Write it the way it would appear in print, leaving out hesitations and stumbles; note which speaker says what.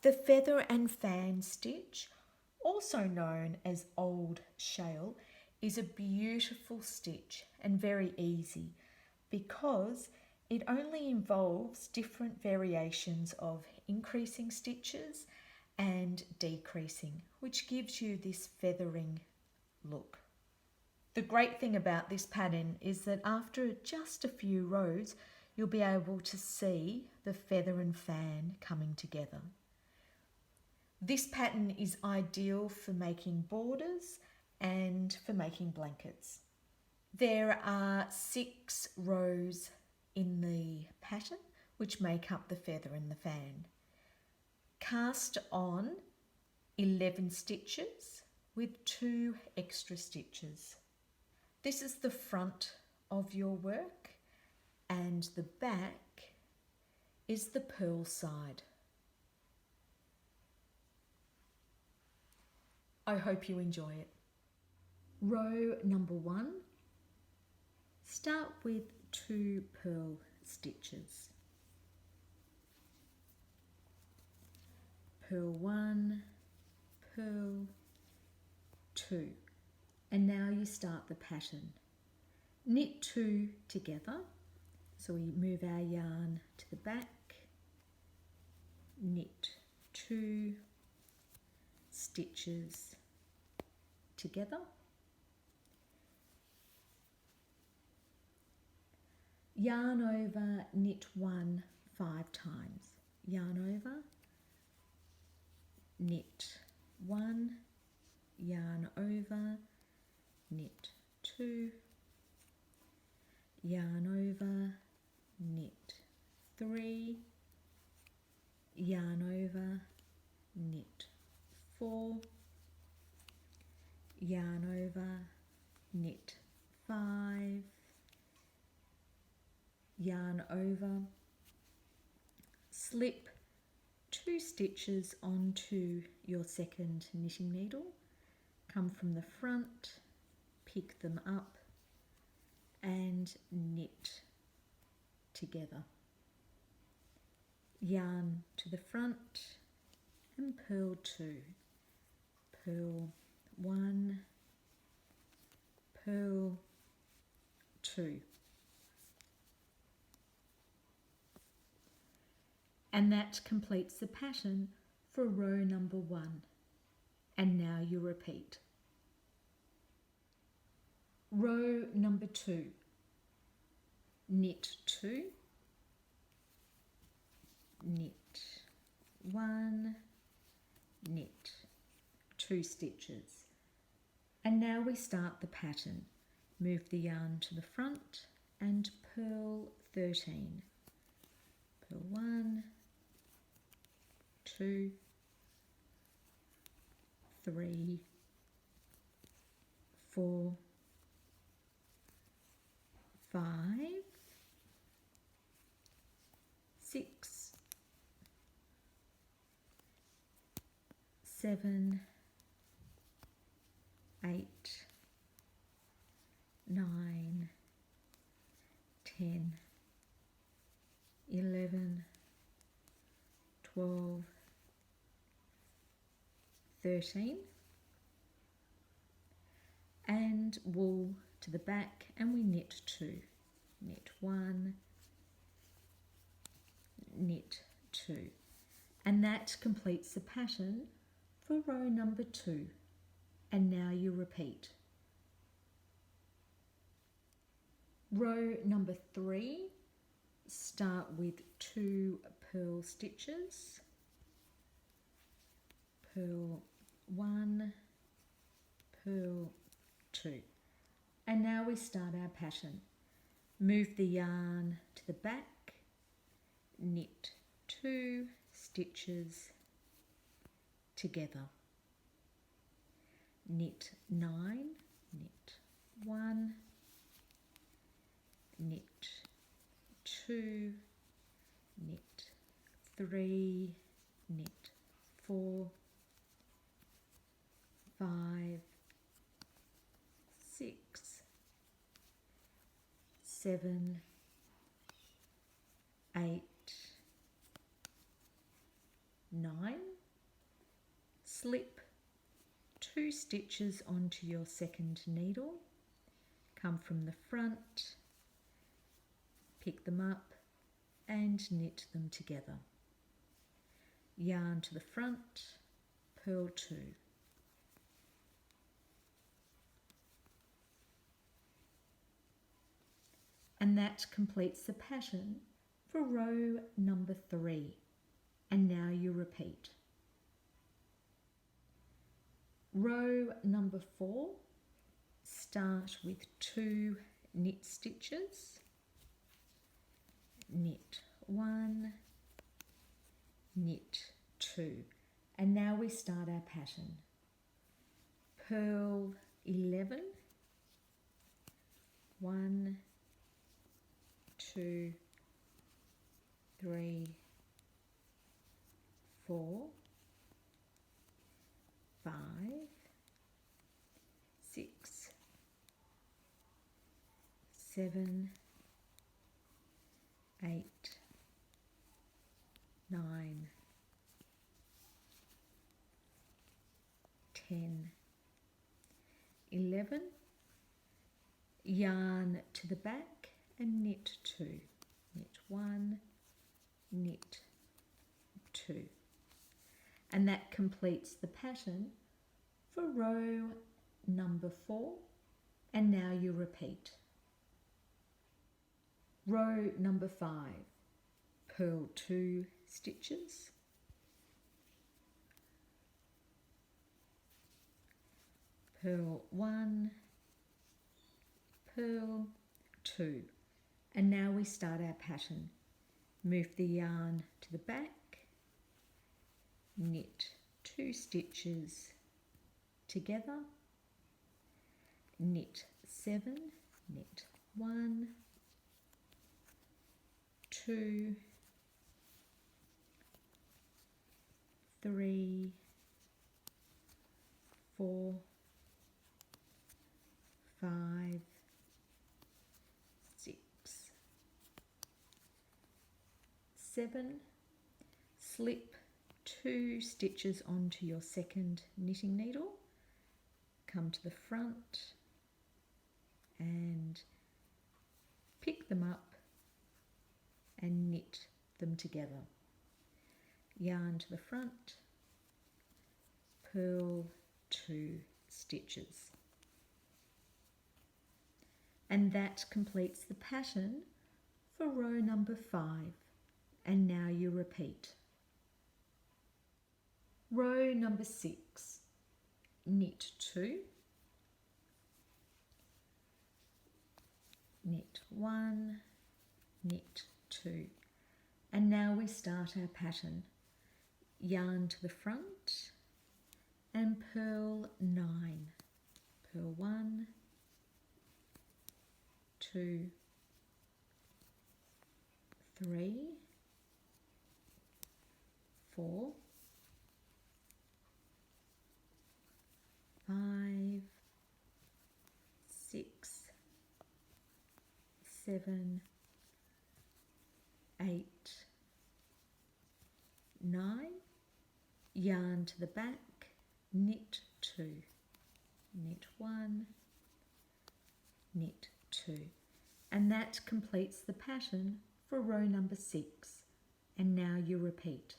Speaker 1: The feather and fan stitch, also known as old shale, is a beautiful stitch and very easy because it only involves different variations of increasing stitches and decreasing, which gives you this feathering look. The great thing about this pattern is that after just a few rows, you'll be able to see the feather and fan coming together. This pattern is ideal for making borders and for making blankets. There are 6 rows in the pattern which make up the feather and the fan. Cast on 11 stitches with 2 extra stitches. This is the front of your work and the back is the purl side. I hope you enjoy it. Row number 1, start with 2 purl stitches. Purl 1, purl 2, and now you start the pattern. Knit 2 together, so we move our yarn to the back, knit 2 stitches together, yarn over, knit 1 5 times, yarn over, knit 1, yarn over, knit 2, yarn over, knit 3, yarn over, knit 4, yarn over, knit 5, yarn over, slip 2 stitches onto your second knitting needle, come from the front, pick them up and knit together. Yarn to the front and purl 2, purl 1, purl 2. And that completes the pattern for row number 1. And now you repeat. Row number 2, knit 2, knit 1, knit 2 stitches. And now we start the pattern. Move the yarn to the front and purl 13. Purl 1, 2, 3, 4, 5, 6, 7, 8, 9, 10, 11, 12, 13, and wool to the back, and we knit 2, knit 1, knit 2, and that completes the pattern for row number 2. And now you repeat. Row number 3, start with 2 purl stitches, purl 1, purl 2, and now we start our pattern. Move the yarn to the back, knit 2 stitches together, knit 9, knit 1, knit 2, knit 3, knit 4, 5, 6, 7, 8, 9, 2 stitches onto your second needle, come from the front, pick them up and knit them together. Yarn to the front, purl 2. And that completes the pattern for row number 3. And now you repeat. Row number 4, start with 2 knit stitches, knit 1, knit 2, and now we start our pattern. Purl 11, 1, 2, 3, 4, 5, 6, 7, 8, 9, 10, 11, yarn to the back and knit 2, knit 1, knit 2, and that completes the pattern for row number 4, and now you repeat. Row number 5, purl 2 stitches, purl 1, purl 2, and now we start our pattern. Move the yarn to the back, knit 2 stitches together, knit 7, knit 1, 2, 3, 4, 5, 6, 7, slip 2 stitches onto your second knitting needle, come to the front and pick them up and knit them together. Yarn to the front, purl 2 stitches. And that completes the pattern for row number 5, and now you repeat. Row number 6, knit 2, knit 1, knit 2, and now we start our pattern. Yarn to the front and purl 9, purl 1, 2, 3, 4, 5, 6, 7, 8, 9, yarn to the back, knit 2, knit 1, knit 2, and that completes the pattern for row number 6, and now you repeat.